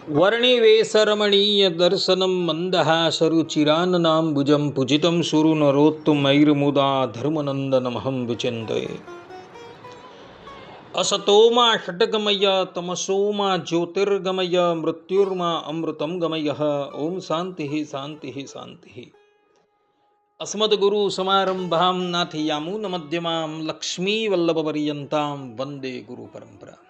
વર્ણિવેશરમણીય દર્શનમ મંદહાસરુચિરાનનામ ભુજમ પૂજિતમ સુરુ નરોત્તમૈર્મુદા ધર્મનંદનમહં વિચિંતયે. અસતોમાં ષટ્ગમય તમસોમાં જ્યોતિર્ગમય મૃત્યુર્મા અમૃતમ ગમય. ઓમ શાંતિ શાંતિ શાંતિ. અસ્મદ્ગુરુ સમારંભામ નાથયામૂન મધ્યમામ લક્ષ્મી વલ્લભ પર્યંતામ વંદે ગુરુ પરંપરા.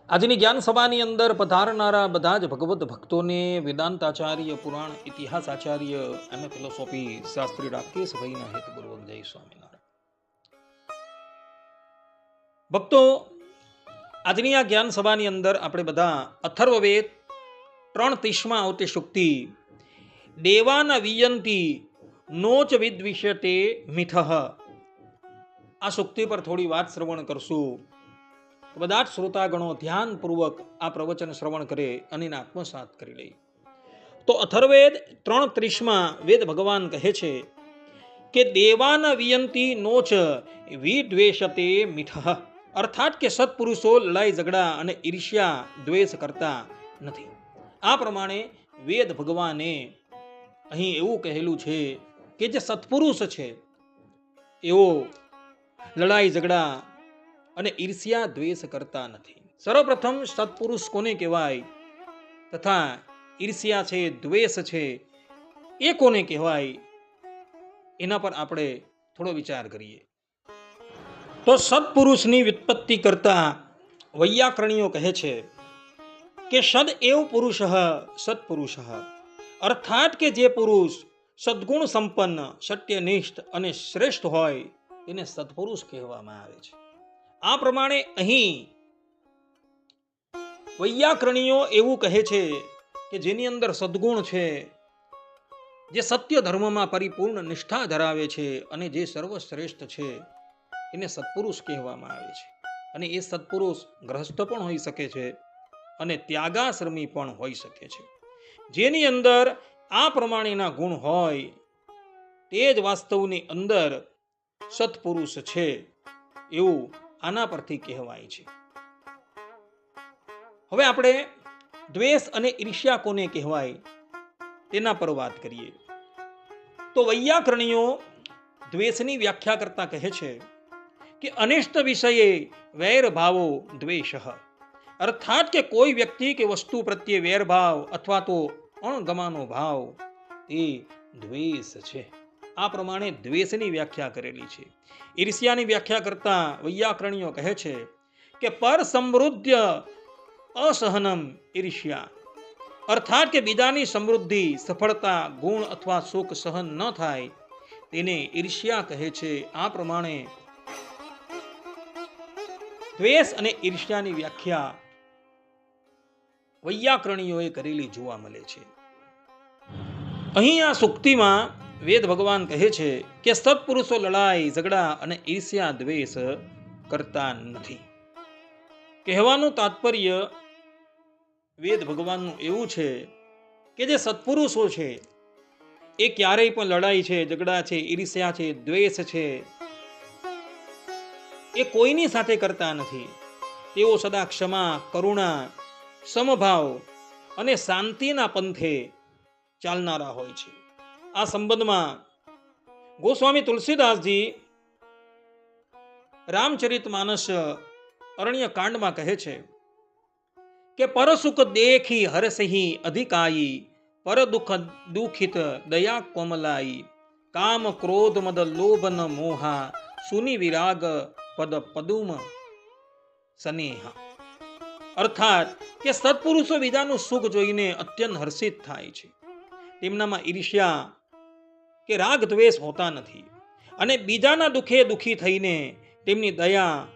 આજની જ્ઞાન સભાની અંદર પધારનારા બધા જ ભગવત ભક્તોને વેદાંતાચાર્ય પુરાણ ઇતિહાસ આચાર્ય એમએ ફિલોસોફી શાસ્ત્રી રાકેશભાઈના હેતપૂર્વક જય સ્વામિનારાયણ. ભક્તો, આજની આ જ્ઞાન સભાની અંદર આપણે બધા અથર્વવેદ 3:30 આવતી સુક્તિ દેવાન વિયંતી નોચ વિદ્વિષતે મિથઃ, આ સુક્તિ પર થોડી વાત શ્રવણ કરશું. બધા જ શ્રોતાગણો ધ્યાનપૂર્વક આ પ્રવચન શ્રવણ કરે અને એને આત્મસાત કરી લે. તો અથર્વવેદ 3:30 વેદ ભગવાન કહે છે કે દેવાન વિયંતી નોચ વિદ્વેષતે મિથઃ, અર્થાત કે સત્પુરુષો લડાઈ ઝઘડા અને ઈર્ષ્યા દ્વેષ કરતા નથી. આ પ્રમાણે વેદ ભગવાને અહીં એવું કહેલું છે કે જે સત્પુરુષ છે એવો લડાઈ ઝઘડા અને ઈર્ષ્યા દ્વેષ કરતા નથી. સર્વપ્રથમ સત્પુરુષ કોને કહેવાય તથા ઈર્ષ્યા છે દ્વેષ છે એ કોને કહેવાય એના પર આપણે થોડો વિચાર કરીએ. તો સત્પુરુષની વ્યુત્પત્તિ કરતા વૈયાકરણીઓ કહે છે કે સદ એવ પુરુષ સત્પુરુષ, અર્થાત કે જે પુરુષ સદગુણ સંપન્ન સત્યનિષ્ઠ અને શ્રેષ્ઠ હોય તેને સત્પુરુષ કહેવામાં આવે છે. આ પ્રમાણે અહીં વૈયાકરણીઓ એવું કહે છે કે જેની અંદર સદગુણ છે, જે સત્ય ધર્મમાં પરિપૂર્ણ નિષ્ઠા ધરાવે છે અને જે સર્વશ્રેષ્ઠ છે એને સત્પુરુષ કહેવામાં આવે છે. અને એ સત્પુરુષ ગ્રહસ્થ પણ હોઈ શકે છે અને ત્યાગાશ્રમી પણ હોઈ શકે છે. જેની અંદર આ પ્રમાણેના ગુણ હોય તે જ વાસ્તવની અંદર સત્પુરુષ છે એવું આના પરથી કહેવાય છે. હવે આપણે દ્વેષ અને ઈર્ષ્યા કોને કહેવાય તેના પર વાત કરીએ. તો વૈયાકરણીઓ દ્વેષની વ્યાખ્યા કરતા કહે છે કે અનિષ્ટ વિષયે વૈરભાવો દ્વેષ, અર્થાત કે કોઈ વ્યક્તિ કે વસ્તુ પ્રત્યે વેરભાવ અથવા તો અણગમાનો ભાવ એ દ્વેષ છે. આ પ્રમાણે દ્વેષની વ્યાખ્યા કરેલી છે. ઈર્ષ્યાની વ્યાખ્યા કરતા વૈયાકરણીઓ કહે છે કે પર સમૃદ્ધ અસહનમ ઈર્ષ્યા, અર્થાત કે બીજાની સમૃદ્ધિ સફળતા ગુણ અથવા સુખ સહન ન થાય તેને ઈર્ષ્યા કહે છે. આ પ્રમાણે દ્વેષ અને ઈર્ષ્યાની વ્યાખ્યા વૈયાકરણીઓએ કરેલી જોવા મળે છે. અહીં આ સુક્તિમાં વેદ ભગવાન કહે છે કે સત્પુરુષો લડાઈ ઝઘડા અને ઈર્ષ્યા દ્વેષ કરતા નથી. કહેવાનું તાત્પર્ય વેદ ભગવાનનું એવું છે કે જે સત્પુરુષો છે એ ક્યારેય પણ લડાઈ છે, ઝઘડા છે, ઈર્ષ્યા છે, દ્વેષ છે એ કોઈની સાથે કરતા નથી. તેઓ સદા ક્ષમા, કરુણા, સમભાવ અને શાંતિના પંથે ચાલનારા હોય છે. આ સંબંધમાં ગોસ્વામી તુલસીદાસજી રામચરિતમાનસ અરણ્ય કાંડમાં કહે છે કે પરસુખ દેખી હરસહી અધિકાઈ, પર દુઃખ દુઃખિત દયા કોમલાઈ, કામ ક્રોધ મદ લોભન મોહા, સુની વિરાગ પદ પદુમ સ્નેહા. અર્થાત કે સત્પુરુષો બીજાનું સુખ જોઈને અત્યંત હર્ષિત થાય છે. તેમનામાં ઈર્ષ્યા કે રાગ દ્વેષ હોતા નથી અને બીજાના દુઃખે દુઃખી થઈને તેમની દયા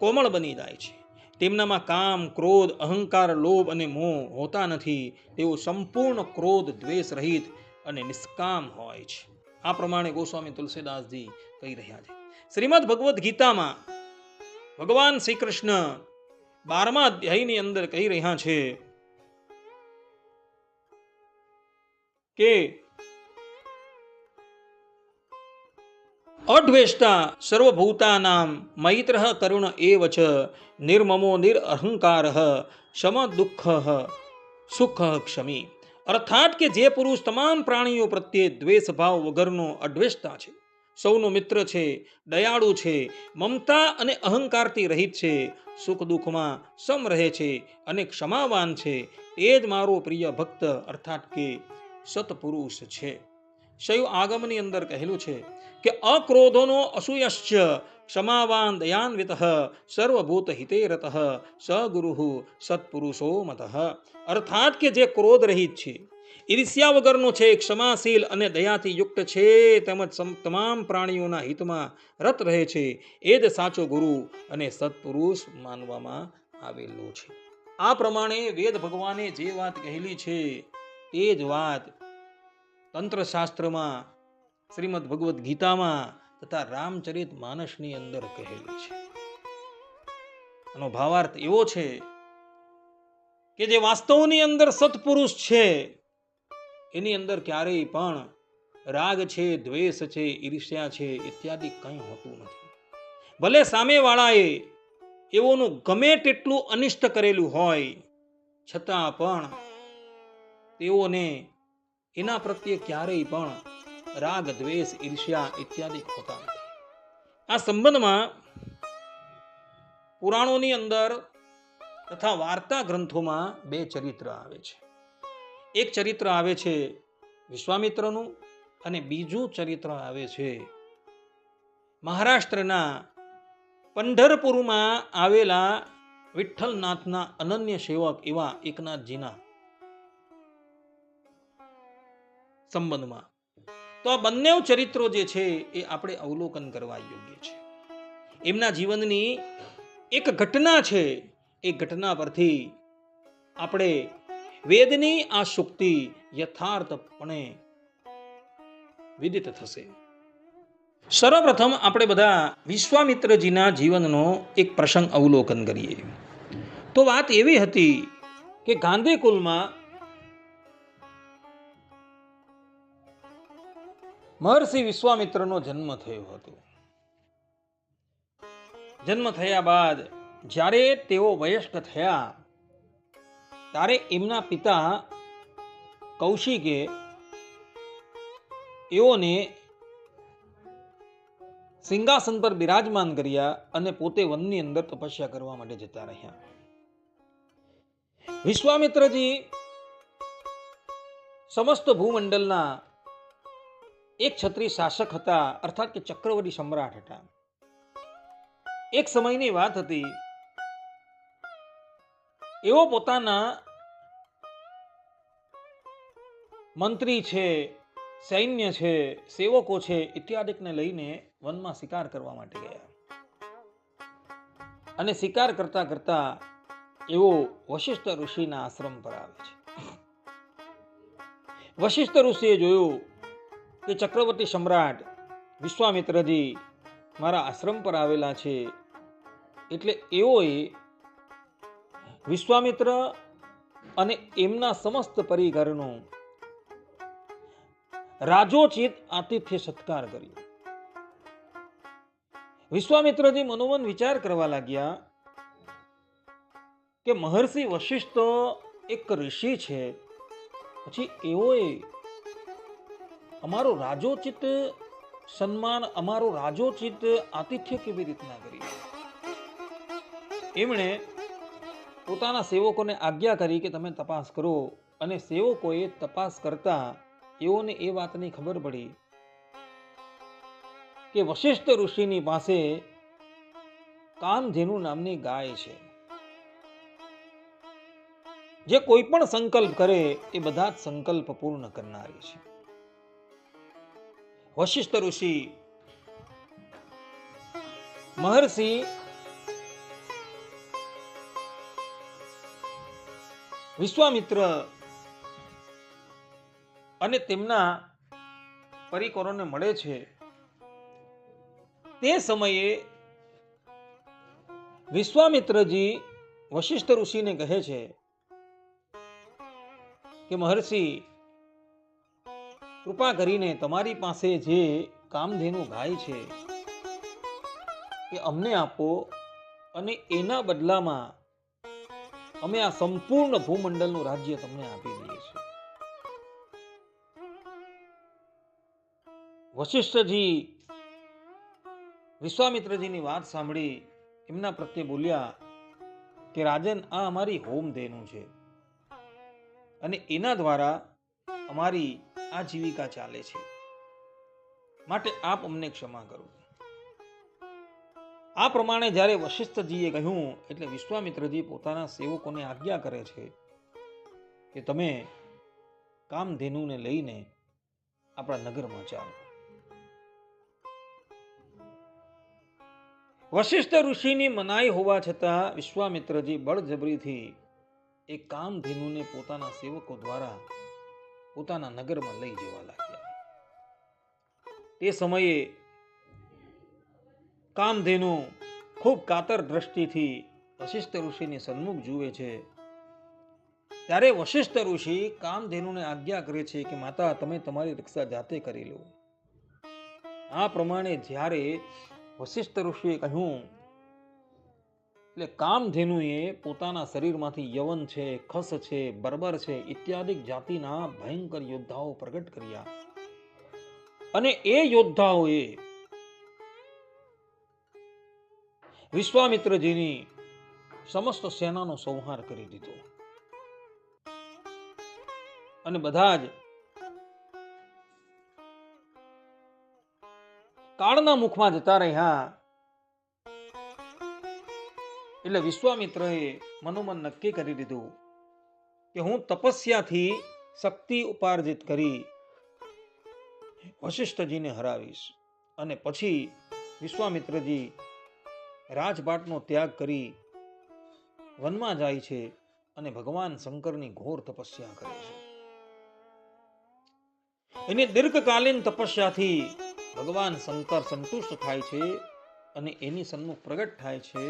કોમળ બની જાય છે. તેમનામાં કામ, ક્રોધ, અહંકાર, લોભ અને મોહ હોતા નથી. તેઓ સંપૂર્ણ ક્રોધ દ્વેષ રહિત અને નિષ્કામ હોય છે. આ પ્રમાણે ગોસ્વામી તુલસીદાસજી કહી રહ્યા છે. શ્રીમદ ભગવદ્ ગીતામાં ભગવાન શ્રી કૃષ્ણ 12મા અધ્યાયની અંદર કહી રહ્યા છે કે અદ્વેષ્ટા સર્વભૂતાનામ મૈત્રઃ કરુણ એવ ચ નિર્મમો નિરઅહંકારઃ શમ દુઃખ સુખ ક્ષમી. અર્થાત કે જે પુરુષ તમામ પ્રાણીઓ પ્રત્યે દ્વેષ ભાવ વગરનો અદ્વેષ્ટા છે, સૌનો મિત્ર છે, દયાળુ છે, મમતા અને અહંકારથી રહિત છે, સુખ દુઃખમાં સમ રહે છે અને ક્ષમાવાન છે, એ જ મારો પ્રિય ભક્ત અર્થાત કે સત્પુરુષ છે. શૈવ આગમની અંદર કહેલું છે કે અક્રોધોનો અસૂયશ્ચ ક્ષમાવાન દયાન્વિત સર્વભૂત હિતે રતઃ સગુરુ સત્પુરુષો મતઃ. અર્થાત કે જે ક્રોધ રહિત છે, ઈર્ષ્યા વગરનો છે, ક્ષમાશીલ અને દયાથી યુક્ત છે, તેમજ તમામ પ્રાણીઓના હિતમાં રત રહે છે, એ જ સાચો ગુરુ અને સત્પુરુષ માનવામાં આવેલો છે. આ પ્રમાણે વેદ ભગવાને જે વાત કહેલી છે તે જ વાત તંત્રશાસ્ત્રમાં, શ્રીમદ ભગવદ્ ગીતામાં તથા રામચરિત માનસની અંદર કહેલી છે. આનો ભાવાર્થ એવો છે કે જે વાસ્તવની અંદર સત્પુરુષ છે એની અંદર ક્યારેય પણ રાગ છે, દ્વેષ છે, ઈર્ષ્યા છે ઇત્યાદિ કંઈ હોતું નથી. ભલે સામેવાળાએ એવોનું ગમે તેટલું અનિષ્ટ કરેલું હોય છતાં પણ તેઓને એના પ્રત્યે ક્યારેય પણ રાગ દ્વેષ ઈર્ષ્યા ઇત્યાદિ હોતા નથી. આ સંબંધમાં પુરાણોની અંદર તથા વાર્તા ગ્રંથોમાં બે ચરિત્ર આવે છે. એક ચરિત્ર આવે છે વિશ્વામિત્રનું અને બીજું ચરિત્ર આવે છે મહારાષ્ટ્રના પંઢરપુરમાં આવેલા વિઠ્ઠલનાથના અનન્ય સેવક એવા એકનાથજીના સંબંધમાં. તો આ બંને ચરિત્રો જે છે એ આપણે અવલોકન કરવા યોગ્ય છે. એમના જીવનની એક ઘટના છે, એ ઘટના પરથી આપણે વેદની આ શુક્તિ યથાર્થપણે વિદિત થશે. સર્વપ્રથમ આપણે બધા વિશ્વામિત્રજીના જીવનનો એક પ્રસંગ અવલોકન કરીએ. તો વાત એવી હતી કે ગાંધી કુલમાં મહર્ષિ વિશ્વામિત્રનો જન્મ થયો હતો. જન્મ થયા બાદ જ્યારે તેઓ વયસ્ક થયા ત્યારે એમના પિતા કૌશિકે એઓને સિંહાસન પર બિરાજમાન કર્યા અને પોતે વનની અંદર તપસ્યા કરવા માટે જતા રહ્યા. વિશ્વામિત્રજી સમસ્ત ભૂમંડળના એક છત્રી શાસક હતા, અર્થાત કે ચક્રવર્તી સમ્રાટ હતા. એક સમયની વાત હતી, એવો પોતાના મંત્રી છે, સૈન્ય છે, સેવકો છે ઇત્યાદિકને લઈને વનમાં શિકાર કરવા માટે ગયા. અને શિકાર કરતા કરતા એવો વશિષ્ઠ ઋષિના આશ્રમ પર આવે છે. વશિષ્ઠ ઋષિએ જોયું કે ચક્રવર્તી સમ્રાટ વિશ્વામિત્રજી મારા આશ્રમ પર આવેલા છે, એટલે એઓએ વિશ્વામિત્ર અને એમના સમસ્ત પરિવારનો રાજોચિત આતિથ્ય સત્કાર કર્યો. વિશ્વામિત્રજી મનોમન વિચાર કરવા લાગ્યા કે મહર્ષિ વશિષ્ઠ એક ઋષિ છે, પછી એઓએ અમારો રાજોચિત સન્માન, અમારો રાજોચિત આતિથ્ય કેવી રીતના કર્યું. એમણે પોતાના સેવકોને આજ્ઞા કરી કે તમે તપાસ કરો, અને સેવકોએ તપાસ કરતા એઓને એ વાતની ખબર પડી કે વશિષ્ઠ ઋષિની પાસે કામધેનુ નામની ગાય છે, જે કોઈ પણ સંકલ્પ કરે એ બધા જ સંકલ્પ પૂર્ણ કરનારી છે. વશિષ્ઠ ઋષિ મહર્ષિ વિશ્વામિત્ર અને તેમના પરિકરોને મળે છે. તે સમયે વિશ્વામિત્રજી વશિષ્ઠ ઋષિને કહે છે કે મહર્ષિ, કૃપા કરીને તમારી પાસે જે કામધેનુ ગાય છે એ અમને આપો અને એના બદલામાં અમે આ સંપૂર્ણ ભૂમંડળનું રાજ્ય તમને આપી દઈએ છીએ. વશિષ્ઠજી વિશ્વામિત્રજીની વાત સાંભળી એમના પ્રત્યે બોલ્યા કે રાજન, આ અમારી હોમધેનુ છે અને એના દ્વારા અમારી આજીવિકા ચાલે છે, માટે આપ અમને ક્ષમા કરો. આ પ્રમાણે જ્યારે વશિષ્ઠજીએ કહ્યું એટલે વિશ્વામિત્રજી પોતાના સેવકોને આજ્ઞા કરે છે કે તમે કામધેનુને લઈને આપણા નગરમાં ચાલો. વશિષ્ઠ ઋષિની મનાઈ હોવા છતાં વિશ્વામિત્રજી બળજબરીથી એ કામધેનુને પોતાના સેવકો દ્વારા પોતાના નગરમાં લઈ જવા લાગ્યા. તે સમયે કામધેનુ ખૂબ કાતર દ્રષ્ટિથી વશિષ્ઠ ઋષિની સન્મુખ જુએ છે. ત્યારે વશિષ્ઠ ઋષિ કામધેનુને આજ્ઞા કરે છે કે માતા, તમે તમારી રક્ષા જાતે કરી લો. આ પ્રમાણે જ્યારે વશિષ્ઠ ઋષિએ કહ્યું એટલે કામધેનુએ પોતાના શરીરમાંથી યવન છે, ખસ છે, બર્બર છે ઇત્યાદિ જાતિના ભયંકર યોદ્ધાઓ પ્રગટ કર્યા અને એ યોદ્ધાઓએ વિશ્વામિત્રજીની સમસ્ત સેનાનો સંહાર કરી દીધો અને બધા જ કાળના મુખમાં જતા રહ્યા. એટલે વિશ્વામિત્રએ મનોમન નક્કી કરી દીધું કે હું તપસ્યાથી શક્તિ ઉપાર્જિત કરી વશિષ્ઠજીને હરાવીશ. અને પછી વિશ્વામિત્રજી રાજપાટનો ત્યાગ કરી વનમાં જાય છે અને ભગવાન શંકરની ઘોર તપસ્યા કરે છે. એની દીર્ઘકાલીન તપસ્યાથી ભગવાન શંકર સંતુષ્ટ થાય છે અને એની સન્મુખ પ્રગટ થાય છે.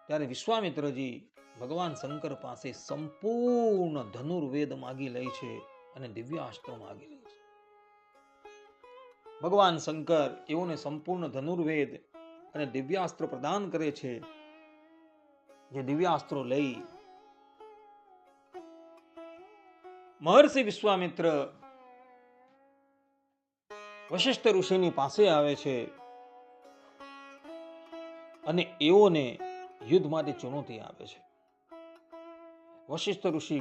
ત્યારે વિશ્વામિત્રજી ભગવાન શંકર પાસે સંપૂર્ણ ધનુર્વેદ માગી લે છે અને દિવ્યાસ્ત્ર માગી લે છે. ભગવાન શંકર એઓને સંપૂર્ણ ધનુર્વેદ અને દિવ્યાસ્ત્ર પ્રદાન કરે છે. જે દિવ્યાસ્ત્રો લઈ મહર્ષિ વિશ્વામિત્ર વશિષ્ઠ ઋષિની પાસે આવે છે અને એઓને યુદ્ધ માટે ચુનૌતી આપે છે. વશિષ્ઠ ઋષિ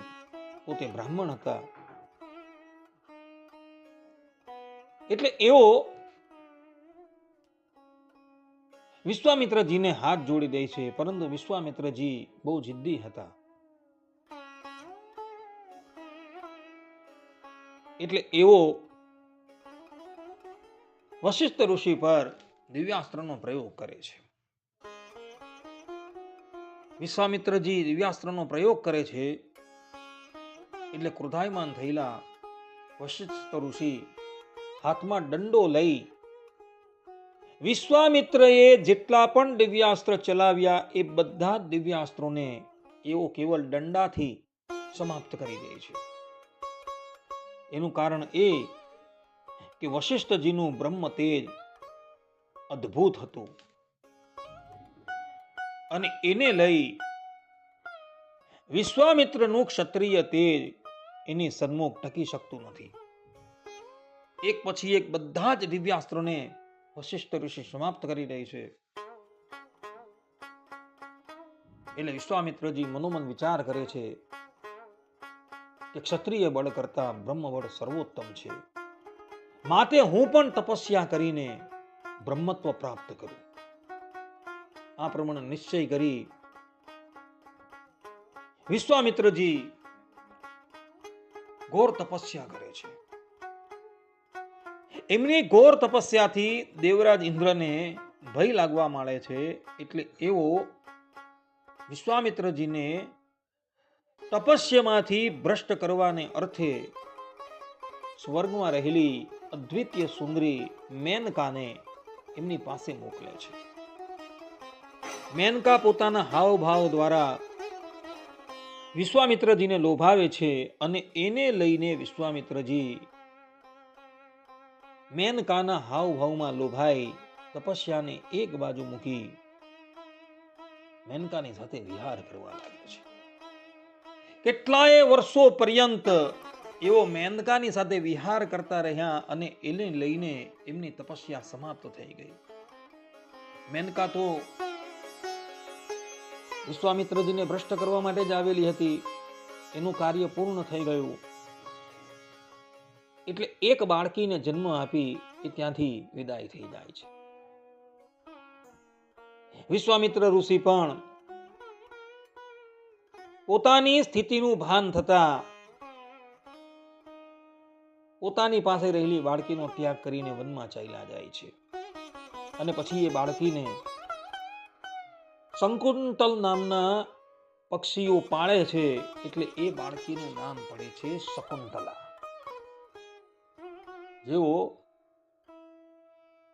પોતે બ્રાહ્મણ હતા એટલે એઓ વિશ્વામિત્રજીને હાથ જોડી દે છે, પરંતુ વિશ્વામિત્રજી બહુ જિદ્દી હતા એટલે એઓ વશિષ્ઠ ઋષિ પર દિવ્યાસ્ત્રનો પ્રયોગ કરે છે. વિશ્વામિત્રજી દિવ્યાસ્ત્રનો પ્રયોગ કરે છે એટલે ક્રોધાયમાન થયેલા વશિષ્ઠ ઋષિ હાથમાં દંડો લઈ વિશ્વામિત્રએ જેટલા પણ દિવ્યાસ્ત્ર ચલાવ્યા એ બધા જ દિવ્યાસ્ત્રોને એઓ કેવલ દંડાથી સમાપ્ત કરી દે છે. એનું કારણ એ કે વશિષ્ઠજીનું બ્રહ્મ તેજ અદ્ભુત હતું અને એને લઈ વિશ્વામિત્રનું ક્ષત્રિય તેજ એની સન્મુખ ટકી શકતું નથી. એક પછી એક બધા જ દિવ્યાસ્ત્રોને વશિષ્ઠ ઋષિ સમાપ્ત કરી દે છે. એટલે વિશ્વામિત્રજી મનોમન વિચાર કરે છે કે ક્ષત્રિય બળ કરતા બ્રહ્મ બળ સર્વોત્તમ છે, માટે હું પણ તપસ્યા કરીને બ્રહ્મત્વ પ્રાપ્ત કરું. આ પ્રમાણે નિશ્ચય કરી વિશ્વામિત્રજી ઘોર તપસ્યા કરે છે. એમની ઘોર તપસ્યાથી દેવરાજ ઇન્દ્રને ભય લાગવા માંડે છે. એટલે એવો વિશ્વામિત્રજીને તપસ્યામાંથી ભ્રષ્ટ કરવાને અર્થે સ્વર્ગમાં રહેલી અદ્વિતીય સુંદરી મેનકાને એમની પાસે મોકલે છે. મેનકા પોતાના હાવભાવ દ્વારા વિશ્વામિત્રજીને લોભાવે છે અને એને લઈને વિશ્વામિત્રજી મેનકાના હાવભાવમાં લોભાઈ તપસ્યાને એક બાજુ મૂકી મેનકાની સાથે વિહાર કરવા લાગ્યો છે. કેટલાય વર્ષો પર્યંત એવો મેનકાની સાથે વિહાર કરતા રહ્યા અને એને લઈને એમની તપસ્યા સમાપ્ત થઈ ગઈ. મેનકા તો વિશ્વામિત્રજીને ભ્રષ્ટ કરવા માટે જ આવેલી હતી. એનું કાર્ય પૂર્ણ થઈ ગયું. એટલે એક બાળકીને જન્મ આપી એ ત્યાંથી વિદાય થઈ જાય છે. વિશ્વામિત્ર ઋષિ પણ પોતાની સ્થિતિનું ભાન થતા પોતાની પાસે રહેલી બાળકીનો ત્યાગ કરીને વનમાં ચાલ્યા જાય છે. અને પછી એ બાળકીને શંકુંતલ નામના પક્ષીઓ પાળે છે. એટલે એ બાળકીનું નામ પડે છે શકુંતલા. જેઓ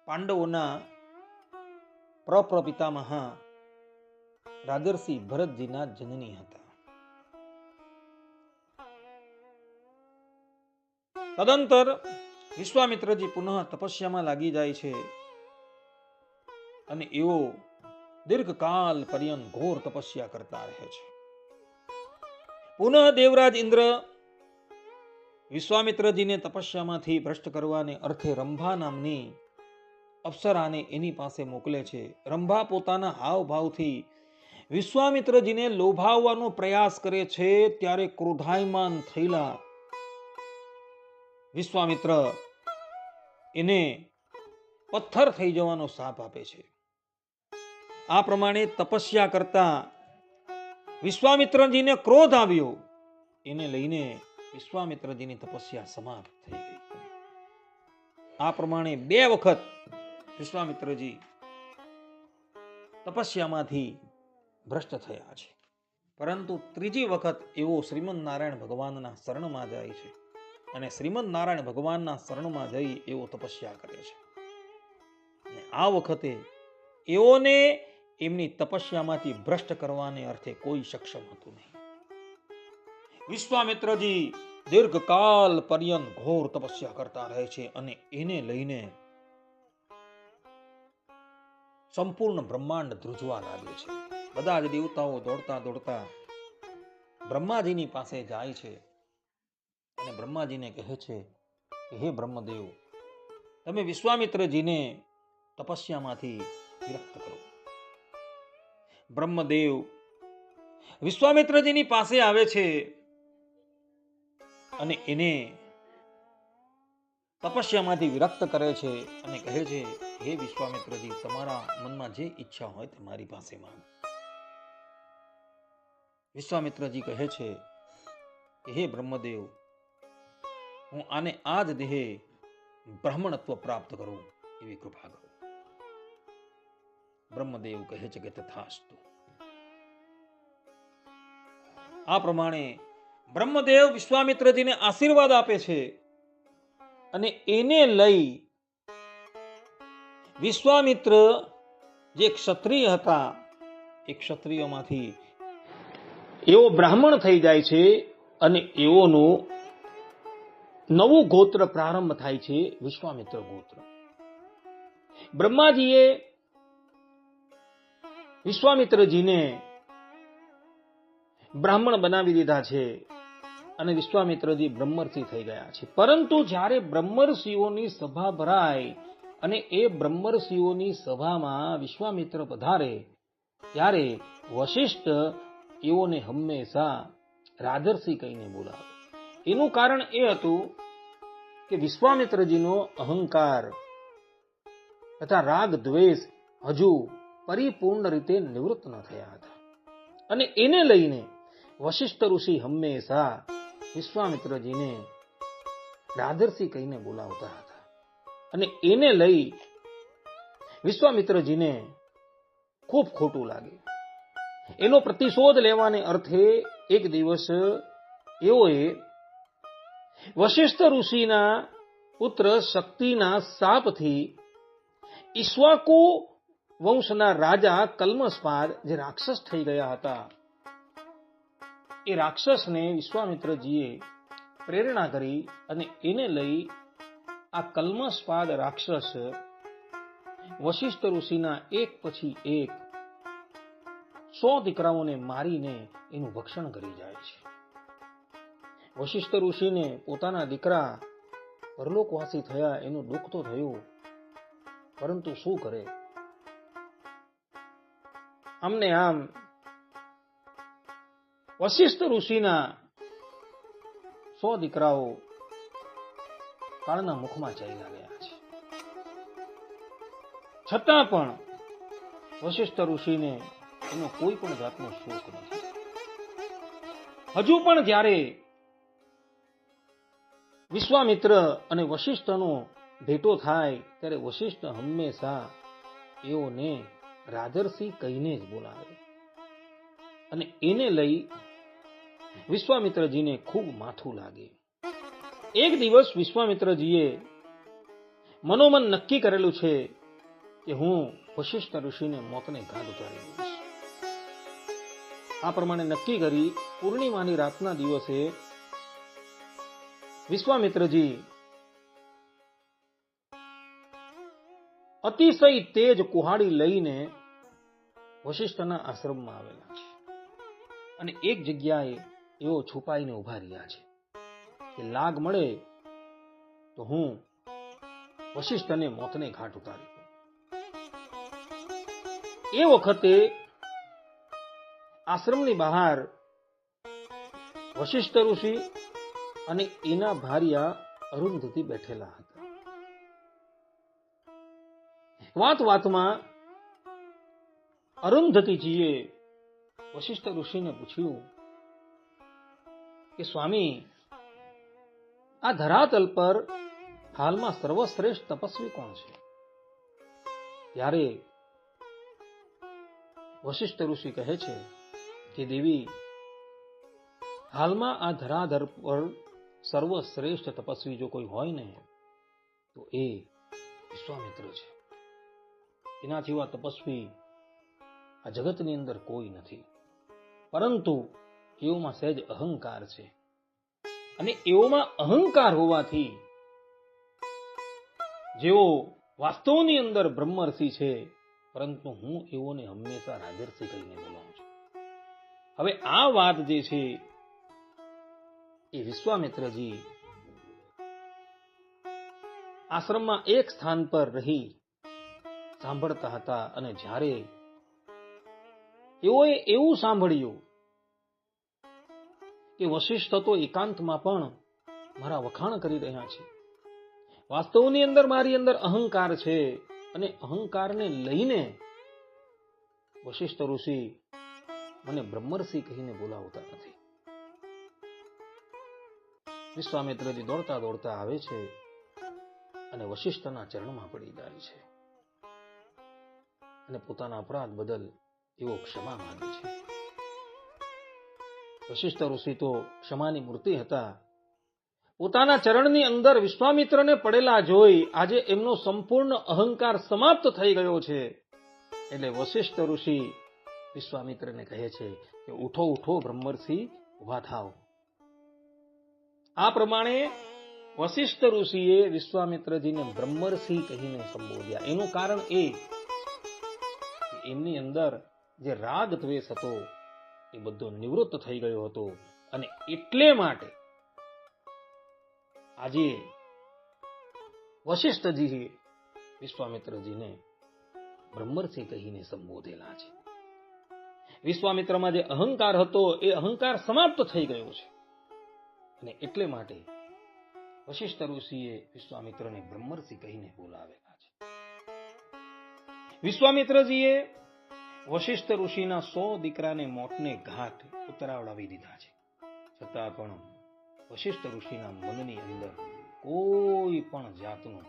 પાંડવોના પ્રપિતામહ રાજર્ષિ ભરતજીના જનની હતા. તદંતર વિશ્વામિત્રજી પુનઃ તપસ્યામાં લાગી જાય છે અને એઓ દીર્ઘકાલ પર્યંત ઘોર તપસ્યા કરતા રહે છે. પુનઃ દેવરાજ ઇન્દ્ર વિશ્વામિત્રજીને તપસ્યામાંથી ભ્રષ્ટ કરવાને અર્થે રંભા નામની અપ્સરાને એની પાસે મોકલે છે. રંભા પોતાના હાવભાવથી વિશ્વામિત્રજીને લોભાવવાનો પ્રયાસ કરે છે. ત્યારે ક્રોધાયમાન થયેલા વિશ્વામિત્ર એને પથ્થર થઈ જવાનો શાપ આપે છે. આ પ્રમાણે તપસ્યા કરતા વિશ્વામિત્રજીને ક્રોધ આવ્યો. એને લઈને વિશ્વામિત્રજીની તપસ્યા સમાપ્ત થઈ ગઈ. આ પ્રમાણે 2 વખત વિશ્વામિત્રજી તપસ્યામાંથી ભ્રષ્ટ થયા છે. પરંતુ ત્રીજી વખત એવો શ્રીમદ નારાયણ ભગવાનના શરણમાં જાય છે અને શ્રીમદ નારાયણ ભગવાનના શરણમાં જઈ એવો તપસ્યા કરે છે. અને આ વખતે એઓને એમની તપસ્યામાંથી ભ્રષ્ટ કરવાને અર્થે કોઈ સક્ષમ હતું નહીં. વિશ્વામિત્રજી દીર્ઘકાલ પર્યંત ઘોર તપસ્યા કરતા રહે છે અને એને લઈને સંપૂર્ણ બ્રહ્માંડ ધ્રુજવા લાગે છે. બધા જ દેવતાઓ દોડતા દોડતા બ્રહ્માજીની પાસે જાય છે અને બ્રહ્માજીને કહે છે કે હે બ્રહ્મદેવ, તમે વિશ્વામિત્રજીને તપસ્યામાંથી વિરક્ત કરો. બ્રહ્મદેવ વિશ્વામિત્રજીની પાસે આવે છે અને એને તપસ્યામાંથી વિરક્ત કરે છે અને કહે છે હે વિશ્વામિત્રજી, તમારા મનમાં જે ઈચ્છા હોય તે મારી પાસે માંગો. વિશ્વામિત્રજી કહે છે કે હે બ્રહ્મદેવ, હું આને આ જ દેહે બ્રાહ્મણત્વ પ્રાપ્ત કરું એવી કૃપા કરો. બ્રહ્મદેવ કહે છે કે તથાસ્તુ. આ પ્રમાણે બ્રહ્મદેવ વિશ્વામિત્રજીને આશીર્વાદ આપે છે અને એને લઈ વિશ્વામિત્ર જે ક્ષત્રિય હતા એ ક્ષત્રિયોમાંથી એવો બ્રાહ્મણ થઈ જાય છે અને એઓનું નવું ગોત્ર પ્રારંભ થાય છે, વિશ્વામિત્ર ગોત્ર. બ્રહ્માજીએ વિશ્વામિત્રજીને બ્રાહ્મણ બનાવી દીધા છે અને વિશ્વામિત્રજી બ્રહ્મર્ષિ થઈ ગયા છે. પરંતુ જ્યારે બ્રહ્મર્ષિઓની સભા ભરાય અને એ બ્રહ્મર્ષિઓની સભામાં વિશ્વામિત્ર પધારે ત્યારે વશિષ્ઠ એઓને હંમેશા રાજર્ષિ કહીને બોલાવે. એનું કારણ એ હતું કે વિશ્વામિત્રજીનો અહંકાર તથા રાગ દ્વેષ હજુ પરિપૂર્ણ રીતે નિવૃત્ત ન થયા હતા અને એને લઈને વશિષ્ઠ ઋષિ હંમેશા વિશ્વામિત્રજીને રાજર્ષિ કહીને બોલાવતા હતા અને એને લઈ વિશ્વામિત્રજીને ખૂબ ખોટું લાગે. એનો પ્રતિશોધ લેવાને અર્થે એક દિવસ એઓએ વશિષ્ઠ ઋષિના પુત્ર શક્તિના શાપથી ઈક્ષ્વાકુ વંશના રાજા કલ્મષપાદ જે રાક્ષસ થઈ ગયા હતા એ રાક્ષસને વિશ્વામિત્રજીએ પ્રેરણા કરી અને એને લઈ આ કલ્મષપાદ રાક્ષસ વશિષ્ઠ ઋષિના એક પછી એક 100 દીકરાઓને મારીને એનું ભક્ષણ કરી જાય છે. વશિષ્ઠ ઋષિને પોતાના દીકરા પરલોકવાસી થયા એનું દુઃખ તો થયું, પરંતુ શું કરે? આમને આમ વશિષ્ઠ ઋષિના 100 દીકરાઓ કાળના મુખમાં ચાલ્યા ગયા છે. છતાં પણ વશિષ્ઠ ઋષિને એનો કોઈ પણ જાતનો શોક નથી. હજુ પણ જ્યારે વિશ્વામિત્ર અને વશિષ્ઠનો ભેટો થાય ત્યારે વશિષ્ઠ હંમેશા એઓને રાજર્ષિ કહીને જ બોલાવે અને એને લઈ વિશ્વામિત્રજીને ખૂબ માથું લાગે. એક દિવસ વિશ્વામિત્રજીએ મનોમન નક્કી કરેલું છે કે હું વશિષ્ઠ ઋષિને મોતને ઘાટ ઉતારી દઈશ. આ પ્રમાણે નક્કી કરી પૂર્ણિમાની રાતના દિવસે વિશ્વામિત્રજી અતિશય તેજ કુહાડી લઈને વશિષ્ઠના આશ્રમમાં આવેલા છે અને એક જગ્યાએ એઓ છુપાઈને ઉભા રહ્યા છે કે લાગ મળે તો હું વશિષ્ઠને મોતને ઘાટ ઉતારી દઉં. એ વખતે આશ્રમની બહાર વશિષ્ઠ ઋષિ અને એના ભાર્યા અરુંધતી બેઠેલા હતા. વાતમાં અરુંધતીજીએ વશિષ્ઠ ઋષિને પૂછ્યું કે સ્વામી, આ ધરાતલ પર હાલમાં સર્વશ્રેષ્ઠ તપસ્વી કોણ છે? ત્યારે વશિષ્ઠ ઋષિ કહે છે કે દેવી, હાલમાં આ ધરાધર પર સર્વશ્રેષ્ઠ તપસ્વી જો કોઈ હોય ને તો એ વિશ્વામિત્ર છે. એના જેવા તપસ્વી આ જગતની અંદર કોઈ નથી. પરંતુ એઓમાં સહેજ અહંકાર છે અને એઓમાં અહંકાર હોવાથી જેઓ વાસ્તવની અંદર બ્રહ્મર્ષિ છે, પરંતુ હું એઓને હંમેશા રાજર્ષિ કહીને બોલાવું છું. હવે આ વાત જે છે એ વિશ્વામિત્રજી આશ્રમમાં એક સ્થાન પર રહી સાંભળતા હતા અને જ્યારે એઓએ એવું સાંભળ્યું કે વશિષ્ઠ તો એકાંતમાં પણ મારા વખાણ કરી રહ્યા છે, વાસ્તવની અંદર મારી અંદર અહંકાર છે અને અહંકારને લઈને વશિષ્ઠ ઋષિ મને બ્રહ્મર્ષિ કહીને બોલાવતા નથી. વિશ્વામિત્રજી દોડતા દોડતા આવે છે અને વશિષ્ઠના ચરણમાં પડી જાય છે અને પોતાના અપરાધ બદલ એવો ક્ષમા માંગે છે. વશિષ્ઠ ઋષિ તો ક્ષમાની મૂર્તિ હતા. પોતાના ચરણની અંદર વિશ્વામિત્રને પડેલા જોઈ આજે એમનો સંપૂર્ણ અહંકાર સમાપ્ત થઈ ગયો છે. એટલે વશિષ્ઠ ઋષિ વિશ્વામિત્રને કહે છે કે ઉઠો ઉઠો બ્રહ્મર્ષિ, ઉભા થાવ. આ પ્રમાણે વશિષ્ઠ ઋષિએ વિશ્વામિત્રજીને બ્રહ્મર્ષિ કહીને સંબોધ્યા. એનું કારણ એ કે એમની અંદર જે રાગ દ્વેષ હતો એ બધો નિવૃત્ત થઈ ગયો હતો અને એટલે માટે આજે વશિષ્ઠજીએ વિશ્વામિત્રજીને બ્રહ્મર્ષિ કહીને સંબોધેલા છે. વિશ્વામિત્રમાં જે અહંકાર હતો એ અહંકાર સમાપ્ત થઈ ગયો છે અને એટલે માટે વશિષ્ઠ ઋષિએ વિશ્વામિત્રને બ્રહ્મર્ષિ કહીને બોલાવેલા છે. વિશ્વામિત્રજીએ વશિષ્ઠ ઋષિના 100 દીકરાને મોતને ઘાટ ઉતરાવડાવી દીધા છે. છતાં પણ વશિષ્ઠ ઋષિના મનની અંદર કોઈ પણ જાતનો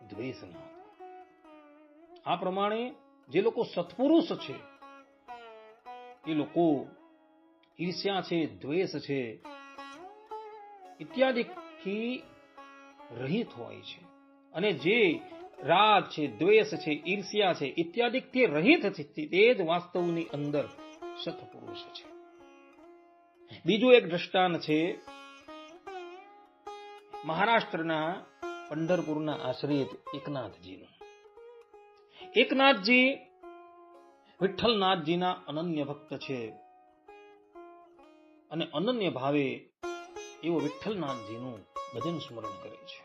દ્વેષ ન હતો. આ પ્રમાણે જે લોકો સત્પુરુષ છે એ લોકો ઈર્ષ્યા છે, દ્વેષ છે ઇત્યાદિથી રહિત હોય છે અને જે રાગ છે, દ્વેષ છે, ઈર્ષ્યા છે ઇત્યાદિથી રહિત છે તે જ વાસ્તવની અંદર સત્પુરુષ છે. બીજું એક દ્રષ્ટાંત છે મહારાષ્ટ્રના પંઢરપુરના આશ્રિત એકનાથજીનું. એકનાથજી વિઠ્ઠલનાથજીના અનન્ય ભક્ત છે અને અનન્ય ભાવે એવો વિઠ્ઠલનાથજીનું ભજન સ્મરણ કરે છે.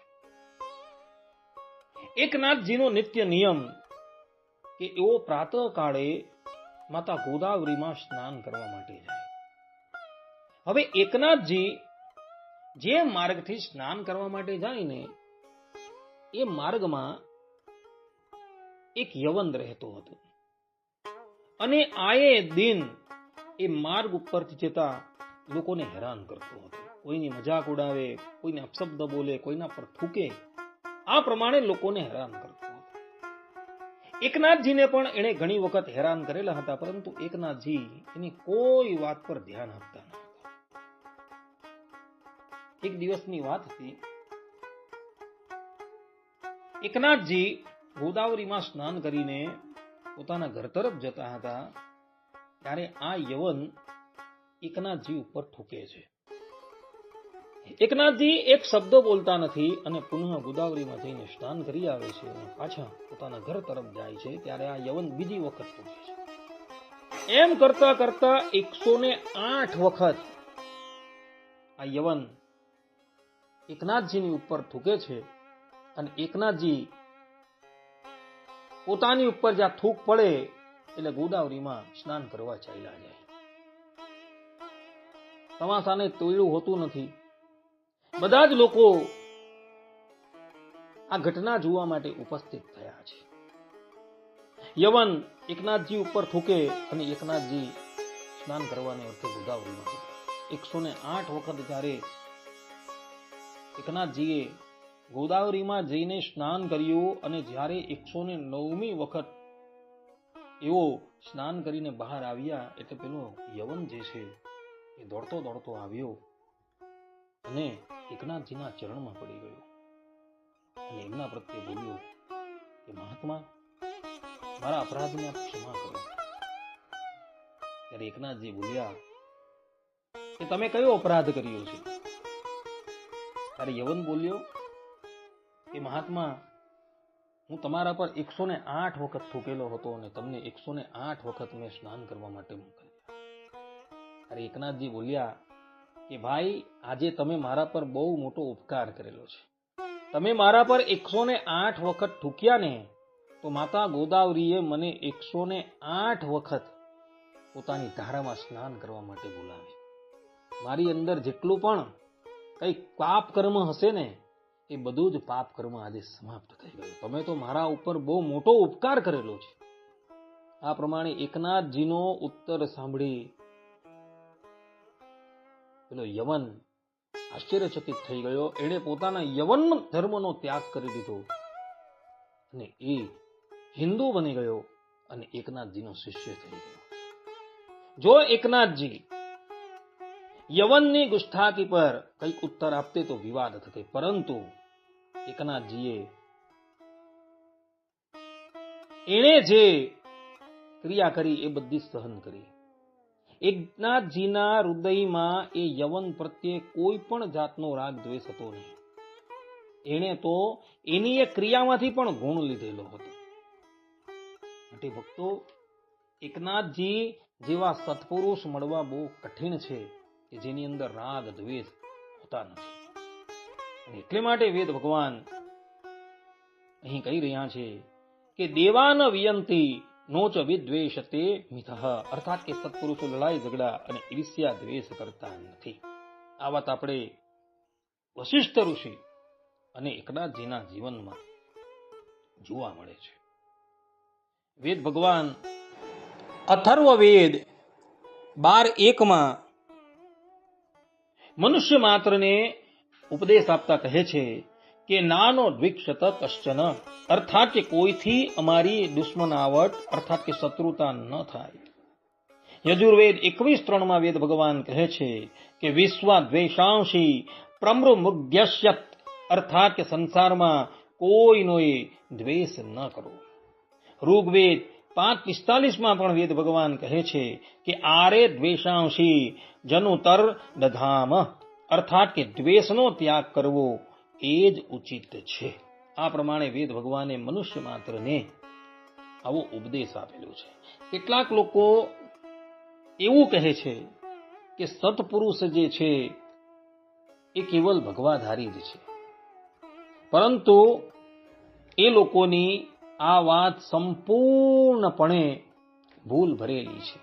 એકનાથજીનો નિત્ય નિયમ કે એવો પ્રાતઃ કાળે માતા ગોદાવરીમાં સ્નાન કરવા માટે જાય. હવે એકનાથજી જે માર્ગથી સ્નાન કરવા માટે જાય ને એ માર્ગમાં એક યવન રહેતો હતો અને આયે દિન એ માર્ગ ઉપરથી જતા લોકોને હેરાન કરતો હતો. કોઈની મજાક ઉડાવે, કોઈને અપશબ્દ બોલે, કોઈના પર થૂકે, આ પ્રમાણે લોકોને હેરાન કરતો હતો. એકનાથજીને પણ એણે ઘણી વખત હેરાન કરેલા હતા, પરંતુ એકનાથજી એની કોઈ વાત પર ધ્યાન આપતા ન હતા. એક દિવસની વાત હતી, એકનાથજી ગોદાવરીમાં સ્નાન કરીને પોતાના ઘર તરફ જતા હતા ત્યારે આ યવન એકનાથજી ઉપર થૂકે છે. એકનાથજી એક શબ્દ બોલતા નથી અને પુનઃ ગોદાવરીમાં જઈને સ્નાન કરી આવે છે અને પાછા પોતાના ઘર તરફ જાય છે ત્યારે આ યવન બીજી વખત થૂકે છે. એમ કરતા કરતા 108 વખત આ યવન એકનાથજીની ઉપર થૂકે છે અને એકનાથજી પોતાની ઉપર જ્યાં થૂક પડે એટલે ગોદાવરીમાં સ્નાન કરવા ચાલ્યા જાય. તમાશાને તોયડું હોતું નથી. બધા જ લોકો આ ઘટના જોવા માટે ઉપસ્થિત થયા છે. યવન એકનાથજી ઉપર થૂકે અને એકનાથજી સ્નાન કરવાને અર્થે ગોદાવરીમાં 108 વખત જ્યારે એકનાથજીએ ગોદાવરીમાં જઈને સ્નાન કર્યું અને જ્યારે 109મી વખત એવો સ્નાન કરીને બહાર આવ્યા એટલે પેલો યવન જે છે એ દોડતો દોડતો આવ્યો અને એકનાથજીના ચરણમાં પડી ગયો અને એમના પ્રત્યે બોલ્યો કે મહાત્મા, મારા અપરાધને આપ ક્ષમા કરો. ત્યારે એકનાથજી બોલ્યા કે તમે કયો અપરાધ કર્યો છે? ત્યારે યવન બોલ્યો કે મહાત્મા, હું તમારા પર 108 વખત થૂકેલો હતો અને તમને 108 વખત મેં સ્નાન કરવા માટે મોકલ્યા. ત્યારે એકનાથજી બોલ્યા કે ભાઈ, આજે તમે મારા પર બહુ મોટો ઉપકાર કરેલો છે. તમે મારા પર 108 વખત થૂક્યા ને તો માતા ગોદાવરીએ મને 108 વખત પોતાની ધારામાં સ્નાન કરવા માટે બોલાવી. મારી અંદર જેટલું પણ કઈ પાપ કર્મ હશે ને એ બધું જ પાપ કર્મ આજે સમાપ્ત થઈ ગયું. તમે તો મારા ઉપર બહુ મોટો ઉપકાર કરેલો છે. આ પ્રમાણે એકનાથજીનો ઉત્તર સાંભળી પેલો યવન આશ્ચર્યચકિત થઈ ગયો. એણે પોતાના યવન ધર્મનો ત્યાગ કરી દીધો અને એ હિન્દુ બની ગયો અને એકનાથજીનો શિષ્ય થઈ ગયો. જો એકનાથજી યવનની ગુસ્તાખી પર કઈક ઉત્તર આપતે તો વિવાદ થતે, પરંતુ એકનાથજીએ એણે જે ક્રિયા કરી એ બધી સહન કરી. એકનાથજીના હૃદયમાં એ યવન પ્રત્યે કોઈ પણ જાતનો રાગ દ્વેષ હતો નહીં. એણે તો એની એ ક્રિયામાંથી પણ ગુણ લીધેલો હતો. માટે ભક્તો, એકનાથજી જેવા સત્પુરુષ મળવા બહુ કઠિન છે કે જેની અંદર રાગ દ્વેષ હોતા નથી. અને એટલે માટે વેદ ભગવાન અહીં કહી રહ્યા છે કે દેવાન વિયંતી નોચ વિદ્વેષતે મિથઃ, અર્થાત કે સત્પુરુષો લડાઈ ઝઘડા અને ઈર્ષ્યા દ્વેષ કરતા નથી. આ વાત આપણે વશિષ્ઠ ઋષિ અને એકનાથજીના જીવનમાં જોવા મળે છે. વેદ ભગવાન અથર્વવેદ 12:1 મનુષ્ય માત્રને ઉપદેશ આપતા કહે છે કે નાનો દ્વિક્ષત કશ્ચન, અર્થાત કે કોઈથી અમારી દુશ્મનાવટ અર્થાત કે શત્રુતા ન થાય. યજુર્વેદ 21:3 વેદ ભગવાન કહે છે કે વિશ્વા દ્વેષાંશી પ્રમૃમુગ્યસ્યત, અર્થાત કે સંસારમાં કોઈનોએ દ્વેષ ન કરો. ઋગ્વેદ 5:45 પણ વેદ ભગવાન કહે છે કે આરે દ્વેષાંશી જનુતર દધામ, અર્થાત કે દ્વેષનો ત્યાગ કરવો એ જ ઉચિત છે. આ પ્રમાણે વેદ ભગવાને મનુષ્ય માત્રને આવો ઉપદેશ આપેલો છે. કેટલાક લોકો એવું કહે છે કે સત્પુરુષ જે છે એ કેવલ ભગવાધારી જ છે, પરંતુ એ લોકોની આ વાત સંપૂર્ણપણે ભૂલ ભરેલી છે.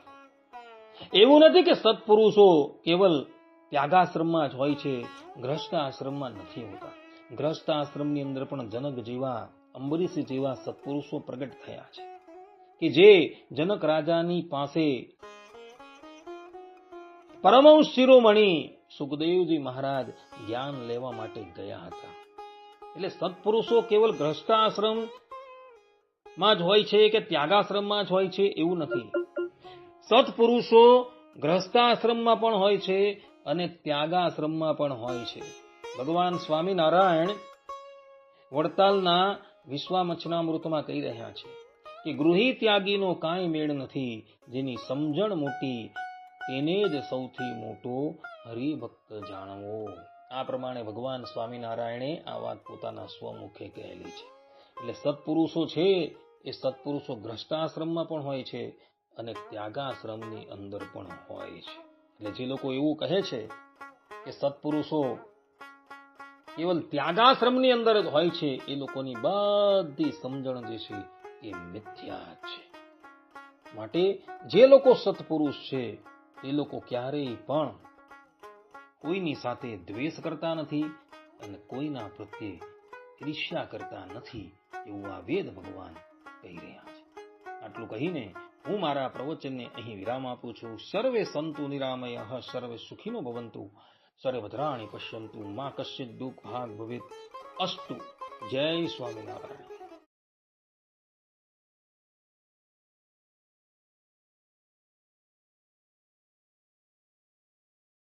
એવું નથી કે સત્પુરુષો કેવલ ત્યાગાશ્રમમાં જ હોય છે, ગ્રસ્ત આશ્રમમાં નથી હોતા. ગ્રસ્ત આશ્રમની અંદર પણ જનક જેવા, અંબરીશ જેવા સત્પુરુષો પ્રગટ થયા છે કે જે જનક રાજાની પાસે પરમહંસ શિરોમણી સુખદેવજી મહારાજ જ્ઞાન લેવા માટે ગયા હતા. એટલે સત્પુરુષો કેવલ ગ્રસ્તાશ્રમમાં જ હોય છે કે ત્યાગાશ્રમમાં જ હોય છે એવું નથી. સત્પુરુષો ગ્રસ્તાશ્રમમાં પણ હોય છે અને ત્યાગાશ્રમમાં પણ હોય છે. ભગવાન સ્વામિનારાયણ વડતાલના વિશ્વામચનામૃતમાં કહી રહ્યા છે કે ગૃહી ત્યાગીનો કાંઈ મેળ નથી, જેની સમજણ મોટી તેને જ સૌથી મોટો હરિભક્ત જાણવો. આ પ્રમાણે ભગવાન સ્વામિનારાયણે આ વાત પોતાના સ્વમુખે કહેલી છે. એટલે સત્પુરુષો છે એ સત્પુરુષો ગ્રસ્તાશ્રમમાં પણ હોય છે અને ત્યાગાશ્રમની અંદર પણ હોય છે. એટલે જે લોકો એવું કહે છે કે સત્પુરુષો કેવલ ત્યાગાશ્રમની અંદર જ હોય છે, એ લોકોની બધી સમજણ જે છે એ મિથ્યા છે. માટે જે લોકો સત્પુરુષ છે એ લોકો ક્યારેય પણ કોઈની સાથે દ્વેષ કરતા નથી અને કોઈના પ્રત્યે ઈર્ષ્યા કરતા નથી, એવું આ વેદ ભગવાન કહી રહ્યા છે. આટલું કહીને હું મારા પ્રવચનને અહીં વિરામ આપું છું. સર્વે સંતુ નિરામયઃ, સર્વે સુખિનો ભવન્તુ, સર્વે ભદ્રાણિ પશ્યન્તુ, મા કશ્ચિદ દુઃખ ભાગ ભવેત. અસ્તુ. જય સ્વામિનારાયણ.